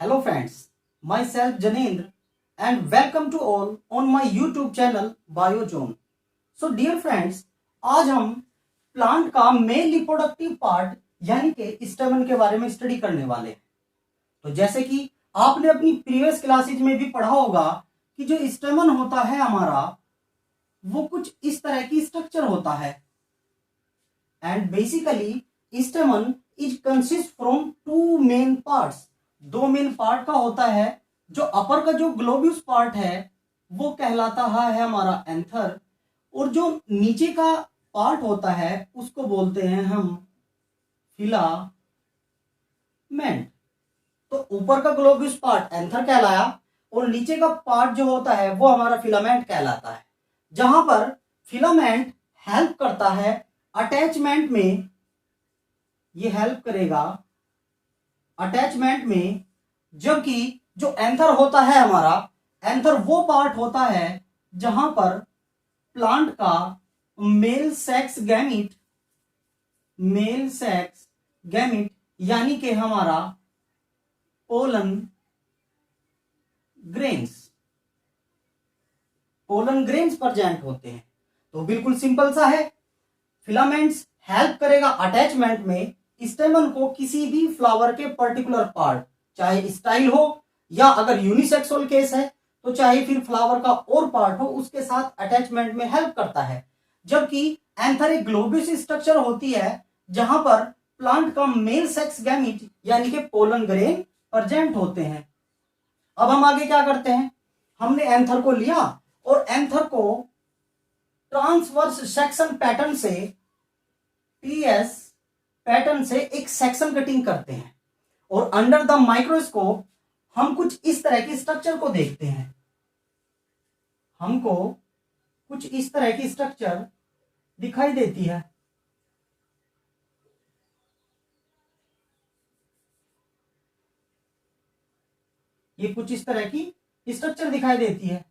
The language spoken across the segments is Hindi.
Hello friends, myself Janendra and welcome to all on my YouTube channel Biozone. So dear friends, आज हम प्लांट का मेन रिप्रोडक्टिव पार्ट यानी कि स्टेमन के बारे में स्टडी करने वाले हैं। तो जैसे कि आपने अपनी प्रीवियस क्लासेज में भी पढ़ा होगा कि जो स्टेमन होता है हमारा वो कुछ इस तरह की स्ट्रक्चर होता है and basically stamen is consist from two main parts. दो मेन पार्ट का होता है। जो अपर का जो ग्लोब्यूस पार्ट है वो कहलाता है हमारा एंथर और जो नीचे का पार्ट होता है उसको बोलते हैं हम फिलामेंट। तो ऊपर का ग्लोब्यूस पार्ट एंथर कहलाया और नीचे का पार्ट जो होता है वो हमारा फिलामेंट कहलाता है, जहां पर फिलामेंट हेल्प करता है अटैचमेंट में। ये हेल्प करेगा अटैचमेंट में, जबकि जो एंथर होता है हमारा, एंथर वो पार्ट होता है जहां पर प्लांट का मेल सेक्स गैमिट यानी कि हमारा पोलन ग्रेन्स प्रेजेंट होते हैं। तो बिल्कुल सिंपल सा है, फिलामेंट्स हेल्प करेगा अटैचमेंट में स्टेमन को किसी भी फ्लावर के पर्टिकुलर पार्ट, चाहे स्टाइल हो या अगर यूनिसेक्सुअल केस है तो चाहे फिर फ्लावर का और पार्ट हो, उसके साथ अटैचमेंट में हेल्प करता है। जबकि एंथर एक ग्लोब्यूस स्ट्रक्चर होती है जहां पर प्लांट का मेल सेक्स गैमीट यानी कि पोलन ग्रेन प्रेजेंट होते हैं। अब हम आगे क्या करते हैं, हमने एंथर को लिया और एंथर को ट्रांसवर्स सेक्शन पैटर्न से, टीएस पैटर्न से एक सेक्शन कटिंग करते हैं और अंडर द माइक्रोस्कोप हम कुछ इस तरह की स्ट्रक्चर को देखते हैं। हमको कुछ इस तरह की स्ट्रक्चर दिखाई देती है। ये कुछ इस तरह की स्ट्रक्चर दिखाई देती है।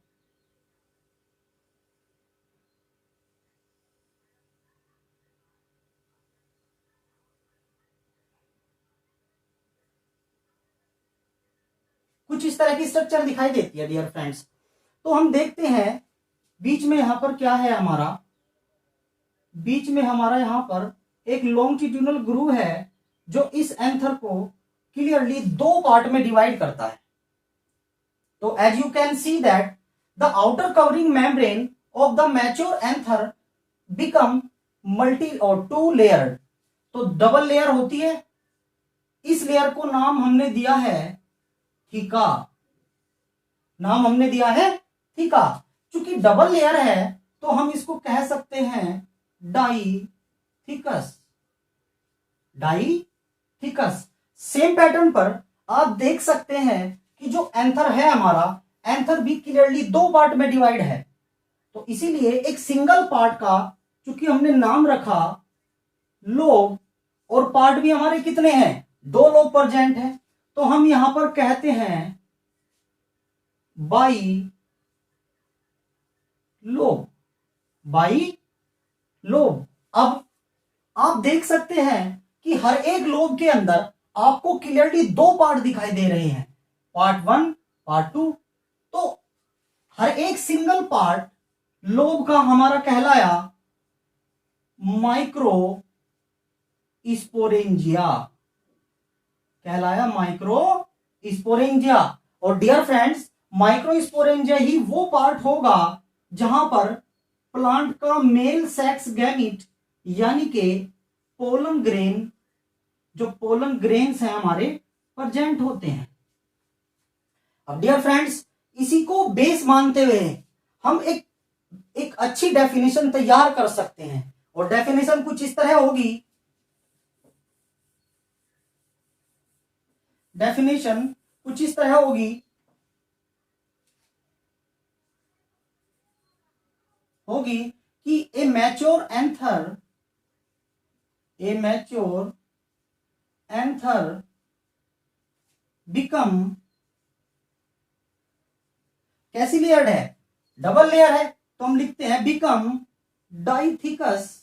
कुछ इस तरह की स्ट्रक्चर दिखाई देती है डियर फ्रेंड्स। तो हम देखते हैं बीच में यहां पर क्या है हमारा, बीच में हमारा यहां पर एक लॉन्गिट्यूडिनल ग्रूव है जो इस एंथर को क्लियरली दो पार्ट में डिवाइड करता है। तो as you can see that the outer covering membrane of the mature anther become multi और टू लेयर्ड। तो डबल लेयर होती है। इस लेयर को नाम हमने दिया है थीका। चूंकि डबल लेयर है तो हम इसको कह सकते हैं डाईथिकस। सेम पैटर्न पर आप देख सकते हैं कि जो एंथर है हमारा, एंथर भी क्लियरली दो पार्ट में डिवाइड है। तो इसीलिए एक सिंगल पार्ट का चूंकि हमने नाम रखा लोब, और पार्ट भी हमारे कितने हैं, दो लोब प्रेजेंट है, तो हम यहां पर कहते हैं बाई लोब। अब आप देख सकते हैं कि हर एक लोब के अंदर आपको क्लियरली दो पार्ट दिखाई दे रहे हैं, पार्ट 1 पार्ट 2। तो हर एक सिंगल पार्ट लोब का हमारा कहलाया माइक्रो स्पोरेंजिया। और डियर फ्रेंड्स, माइक्रो स्पोरेंजिया ही वो पार्ट होगा जहां पर प्लांट का मेल सेक्स गैमीट यानी कि पोलन ग्रेन, जो पोलन ग्रेन्स हैं हमारे, प्रेजेंट होते हैं। अब डियर फ्रेंड्स, इसी को बेस मानते हुए हम एक अच्छी डेफिनेशन तैयार कर सकते हैं और डेफिनेशन कुछ इस तरह होगी। कि ए मैच्योर एंथर बिकम, कैसी लेयर्ड है, डबल लेयर है, तो हम लिखते हैं बिकम डाईथिकस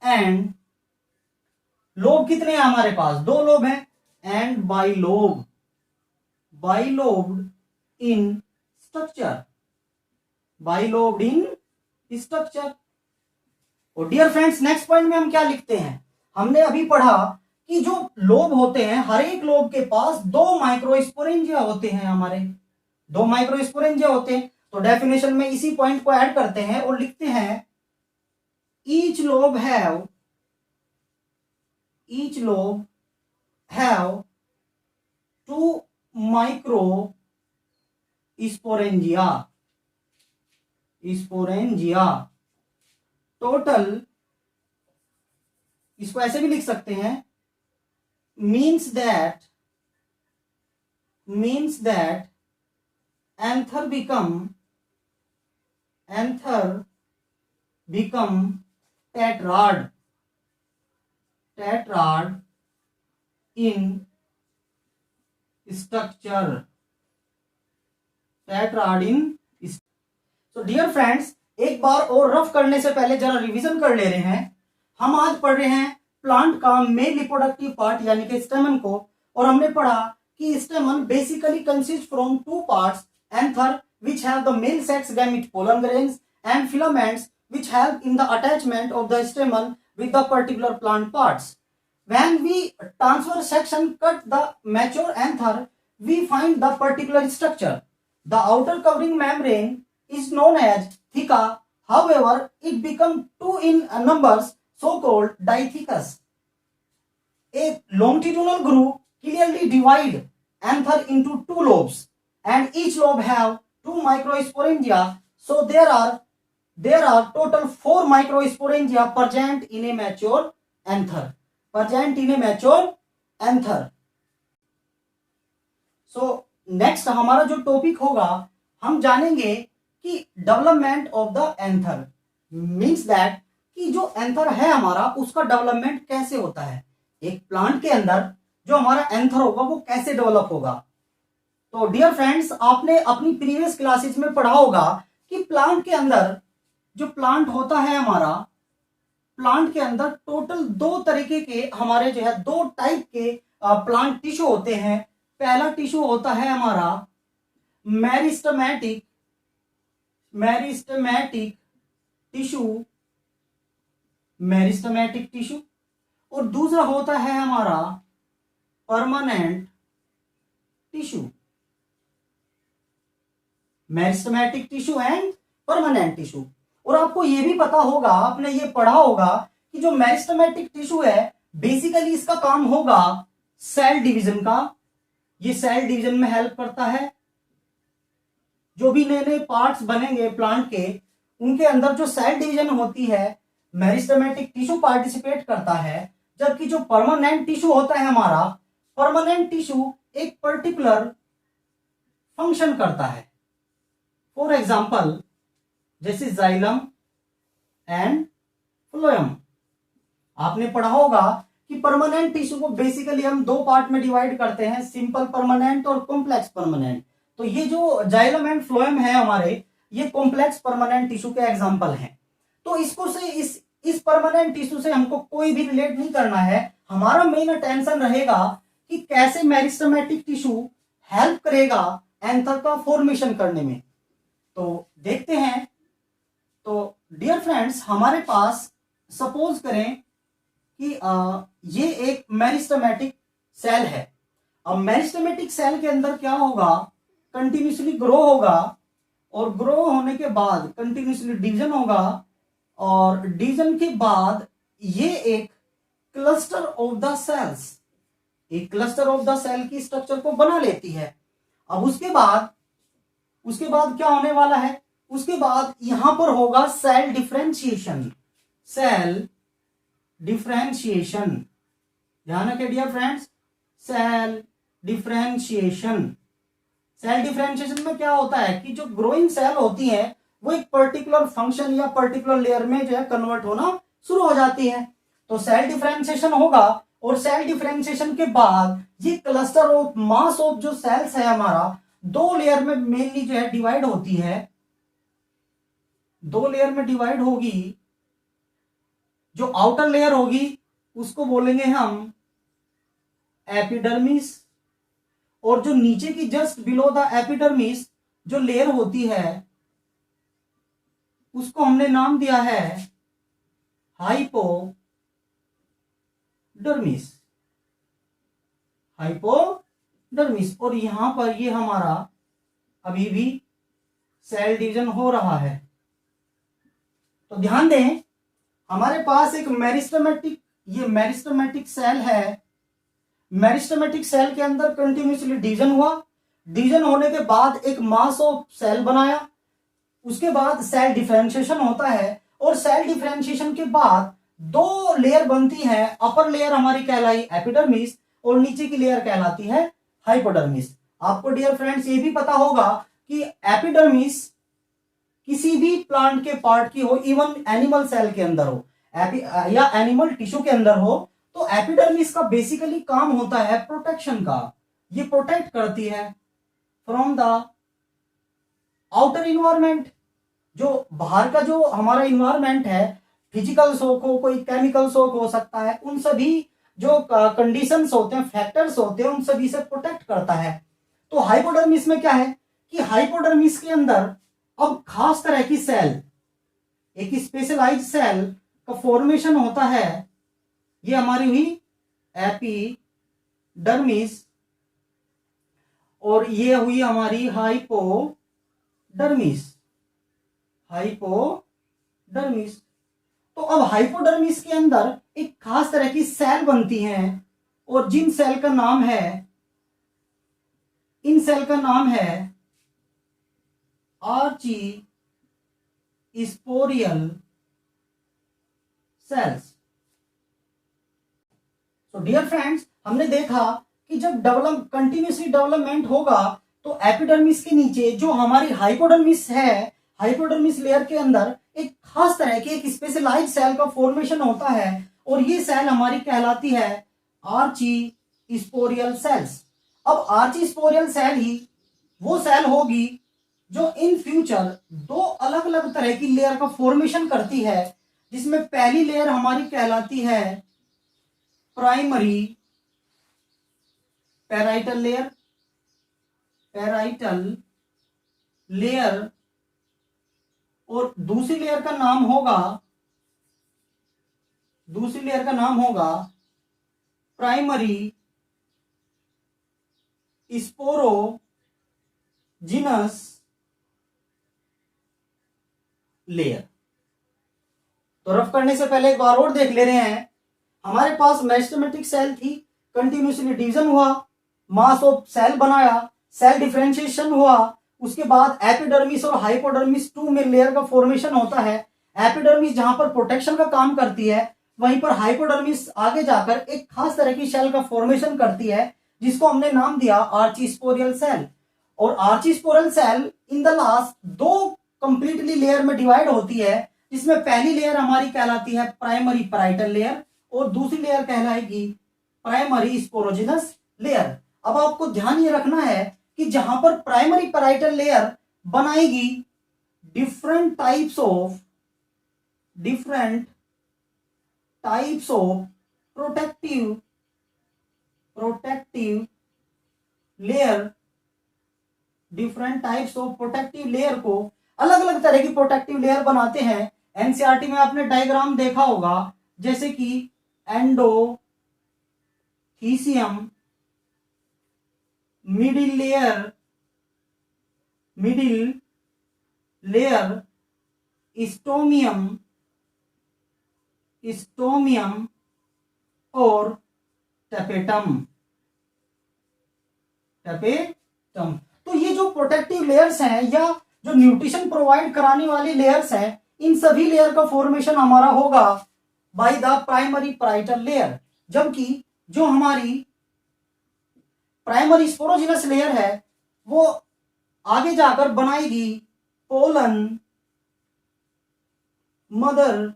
एंड लोब कितने हैं हमारे पास, 2 लोब हैं, and bilobed in structure, bilobed in structure. और डियर फ्रेंड्स, नेक्स्ट पॉइंट में हम क्या लिखते हैं, हमने अभी पढ़ा कि जो लोब होते हैं, हर एक लोब के पास 2 माइक्रोस्पोरेंजिया होते हैं, हमारे 2 माइक्रोस्पोरेंजिया होते हैं। तो डेफिनेशन में इसी पॉइंट को ऐड करते हैं और लिखते हैं each lobe have 2 microsporangia total, इसको ऐसे भी लिख सकते हैं, means that anther become tetrad in structure, तो डियर फ्रेंड्स, एक बार और रफ करने से पहले जरा रिवीजन कर ले रहे हैं। हम आज पढ़ रहे हैं प्लांट का मेन रिप्रोडक्टिव पार्ट यानी कि स्टेमन को, और हमने पढ़ा कि स्टेमन basically consist from 2 parts, anther which have the male sex gamete pollen grains and filaments which help in the attachment of the stamen with the particular plant parts. When we transfer section cut the mature anther, we find the particular structure. The outer covering membrane is known as theca. However, it becomes 2 in numbers, so called dithecous. A longitudinal groove clearly divide anther into 2 lobes, and each lobe have 2 microsporangia. So there are total 4 microsporangia present in a mature anther. So next हमारा जो टॉपिक होगा, हम जानेंगे कि development of the anther, means that कि जो एंथर है हमारा उसका डेवलपमेंट कैसे होता है, एक प्लांट के अंदर जो हमारा एंथर होगा वो कैसे डेवलप होगा। तो डियर फ्रेंड्स, आपने अपनी प्रीवियस क्लासेस में पढ़ा होगा कि प्लांट के अंदर जो प्लांट होता है हमारा, प्लांट के अंदर टोटल 2 तरीके के हमारे जो है 2 टाइप के प्लांट टिश्यू होते हैं। पहला टिश्यू होता है हमारा मेरिस्टेमेटिक टिश्यू, और दूसरा होता है हमारा permanent tissue, meristematic tissue and permanent tissue. और आपको यह भी पता होगा, आपने ये पढ़ा होगा कि जो मेरिस्टेमेटिक टिश्यू है बेसिकली इसका काम होगा सेल डिवीजन का, ये सेल डिवीजन में हेल्प करता है। जो भी नए नए पार्ट्स बनेंगे प्लांट के, उनके अंदर जो सेल डिवीजन होती है मेरिस्टेमेटिक टिश्यू पार्टिसिपेट करता है। जबकि जो परमानेंट टिश्यू होता है हमारा, परमानेंट टिश्यू एक पर्टिकुलर फंक्शन करता है। फॉर एग्जाम्पल जैसे जाइलम एंड फ्लोएम, आपने पढ़ा होगा कि परमानेंट टिश्यू को बेसिकली हम 2 पार्ट में डिवाइड करते हैं, सिंपल परमानेंट और कॉम्प्लेक्स परमानेंट। तो ये जो जाइलम एंड फ्लोएम है हमारे, ये कॉम्प्लेक्स परमानेंट टिश्यू के एग्जांपल हैं। तो इसको से इस परमानेंट टिश्यू से हमको कोई भी रिलेट नहीं करना है, हमारा मेन अटेंशन रहेगा कि कैसे मेरिस्टेमेटिक टिश्यू हेल्प करेगा एंथर का फॉर्मेशन करने में। तो देखते हैं। तो डियर फ्रेंड्स, हमारे पास सपोज करें कि ये एक मेरिस्टेमेटिक सेल है। अब मेरिस्टेमेटिक सेल के अंदर क्या होगा, कंटिन्यूसली ग्रो होगा, और ग्रो होने के बाद कंटिन्यूसली डिवीजन होगा, और डिवीजन के बाद ये एक क्लस्टर ऑफ द सेल्स, एक क्लस्टर ऑफ द सेल की स्ट्रक्चर को बना लेती है। अब उसके बाद क्या होने वाला है, उसके बाद यहां पर होगा सेल डिफरेंशिएशन। ध्यान रखिए डियर फ्रेंड्स, सेल डिफरेंशिएशन में क्या होता है कि जो ग्रोइंग सेल होती है वो एक पर्टिकुलर फंक्शन या पर्टिकुलर लेयर में जो है कन्वर्ट होना शुरू हो जाती है। तो सेल डिफरेंशिएशन होगा, और सेल डिफरेंशिएशन के बाद ये क्लस्टर ऑफ मास ऑफ जो सेल्स है हमारा 2 लेयर में मेनली जो है डिवाइड होती है, 2 लेयर में डिवाइड होगी। जो आउटर लेयर होगी उसको बोलेंगे हम एपिडर्मिस। और जो नीचे की जस्ट बिलो द एपिडर्मिस जो लेयर होती है उसको हमने नाम दिया है हाइपोडर्मिस। हाइपोडर्मिस। और यहां पर ये हमारा अभी भी सेल डिवीजन हो रहा है। तो ध्यान दें, हमारे पास एक मेरिस्टेमेटिक, ये मेरिस्टेमेटिक सेल है। मेरिस्टेमेटिक सेल के अंदर कंटिन्यूसली डिवीजन हुआ। डिवीजन होने के बाद एक मास ऑफ सेल बनाया। उसके बाद सेल डिफरेंशिएशन होता है और सेल डिफरेंशिएशन के बाद दो लेयर बनती है। अपर लेयर हमारी कहलाई एपिडर्मिस और नीचे की लेयर कहलाती है हाइपोडर्मिस। आपको डियर फ्रेंड्स ये भी पता होगा कि एपिडर्मिस किसी भी प्लांट के पार्ट की हो, इवन एनिमल सेल के अंदर हो या एनिमल टिश्यू के अंदर हो, तो एपिडर्मिस का बेसिकली काम होता है प्रोटेक्शन का। ये प्रोटेक्ट करती है फ्रॉम द आउटर इन्वायरमेंट। जो बाहर का जो हमारा इन्वायरमेंट है, फिजिकल शॉक हो, कोई केमिकल शॉक हो सकता है, उन सभी जो कंडीशंस होते हैं, फैक्टर्स होते हैं, उन सभी से प्रोटेक्ट करता है। तो हाइपोडर्मिस में क्या है कि हाइपोडर्मिस के अंदर अब खास तरह की सेल, एक स्पेशलाइज्ड सेल का फॉर्मेशन होता है। ये हमारी हुई एपिडर्मिस और ये हुई हमारी हाइपोडर्मिस। हाइपोडर्मिस। तो अब हाइपोडर्मिस के अंदर एक खास तरह की सेल बनती हैं और जिन सेल का नाम है, इन सेल का नाम है आर्ची स्पोरियल सेल्स। तो डियर फ्रेंड्स, हमने देखा कि जब कंटिन्यूसली डेवलपमेंट होगा तो एपिडर्मिस के नीचे जो हमारी हाइपोडर्मिस है, हाइपोडर्मिस लेयर के अंदर एक खास तरह की एक स्पेशलाइज्ड सेल का फॉर्मेशन होता है और ये सेल हमारी कहलाती है आर्ची स्पोरियल सेल्स। अब आर्ची स्पोरियल सेल ही वो सेल होगी जो इन फ्यूचर दो अलग अलग तरह की लेयर का फॉर्मेशन करती है, जिसमें पहली लेयर हमारी कहलाती है primary parietal layer. Parietal layer. और दूसरी लेयर का नाम होगा प्राइमरी स्पोरोजिनस लेयर। तो रफ करने से पहले एक बार और देख ले रहे हैं। हमारे पास मेरिस्टेमेटिक सेल थी, कंटिन्यूसली डिवीजन हुआ, मास ऑफ सेल बनाया, सेल डिफरेंशिएशन हुआ, उसके बाद एपिडर्मिस और हाइपोडर्मिस टू में लेयर का फॉर्मेशन होता है। एपिडर्मिस जहां पर प्रोटेक्शन का काम करती है, वहीं पर हाइपोडर्मिस आगे जाकर एक खास तरह की सेल का फॉर्मेशन करती है, जिसको हमने नाम दिया आर्चीस्पोरियल सेल। और आर्चीस्पोरियल सेल इन द लास्ट दो कंप्लीटली लेयर में डिवाइड होती है, जिसमें पहली लेयर हमारी कहलाती है प्राइमरी पैराइटल लेयर और दूसरी लेयर कहलाएगी प्राइमरी स्पोरोजिनस लेयर। अब आपको ध्यान ये रखना है कि जहां पर प्राइमरी पैराइटल लेयर बनाएगी different types of protective layer. Different types of protective layer को अलग अलग तरह की प्रोटेक्टिव लेयर बनाते हैं। एनसीईआरटी में आपने डायग्राम देखा होगा, जैसे कि एंडोथीसियम, मिडिल लेयर, स्टोमियम और टपेटम। तो ये जो प्रोटेक्टिव लेयर्स हैं या जो न्यूट्रिशन प्रोवाइड कराने वाली लेयर्स हैं, इन सभी लेयर का फॉर्मेशन हमारा होगा by the primary parietal layer. जबकि जो हमारी प्राइमरी स्पोरोजिनस लेयर है वो आगे जाकर बनाएगी पोलन मदर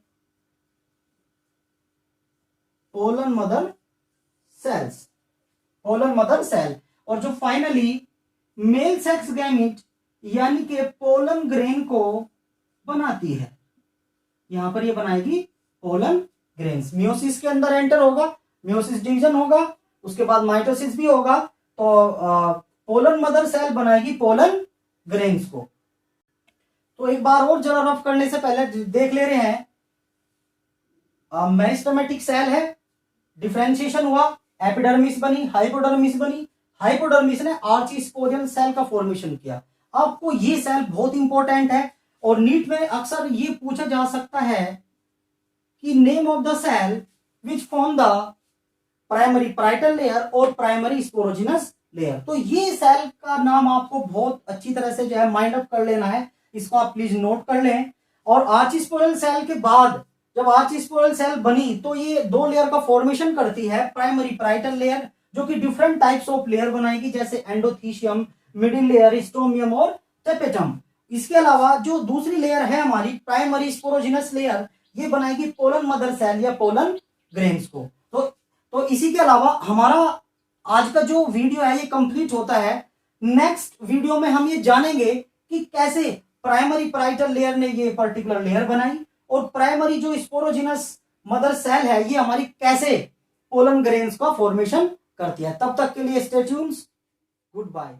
सेल। और जो फाइनली मेल सेक्स गैमीट यानी कि पोलन ग्रेन को बनाती है, यहां पर ये बनाएगी पोलन ग्रेन्स। मियोसिस के अंदर एंटर होगा, मियोसिस डिवीजन होगा, उसके बाद माइटोसिस भी होगा, तो पोलन मदर सेल बनाएगी पोलन ग्रेन्स को। तो एक बार और जरा रफ करने से पहले देख ले रहे हैं, मेरिस्टेमेटिक सेल है, डिफरेंशिएशन हुआ, एपिडर्मिस बनी, हाइपोडर्मिस बनी, हाइपोडर्मिस ने आर्चिस्पोरियल सेल का फॉर्मेशन किया। आपको ये सेल बहुत इंपॉर्टेंट है और नीट में अक्सर ये पूछा जा सकता है कि name of the cell which form the primary parietal layer और प्राइमरी स्पोरोजिनस लेयर। तो ये सेल का नाम आपको बहुत अच्छी तरह से जो है माइंड अप कर लेना है, इसको आप प्लीज नोट कर लें। और आर्चिस्पोरल सेल के बाद जब आर्चिस्पोरल सेल बनी तो ये दो लेयर का फॉर्मेशन करती है, प्राइमरी पाराइटल लेयर जो कि डिफरेंट टाइप्स ऑफ लेयर बनाएगी, जैसे एंडोथीशियम, मिडिल लेयर, स्टोमियम और टेपेटम। इसके अलावा जो दूसरी लेयर है हमारी प्राइमरी स्पोरोजिनस लेयर, ये बनाएगी पोलन मदर सेल या पोलन ग्रेन्स को। तो इसी के अलावा हमारा आज का जो वीडियो है ये कंप्लीट होता है। नेक्स्ट वीडियो में हम ये जानेंगे कि कैसे प्राइमरी पाराइटल लेयर ने ये पर्टिकुलर लेयर बनाई और प्राइमरी जो स्पोरोजिनस मदर सेल है ये हमारी कैसे पोलन ग्रेन्स का फॉर्मेशन करती है। तब तक के लिए स्टे ट्यून्ड, गुड बाय।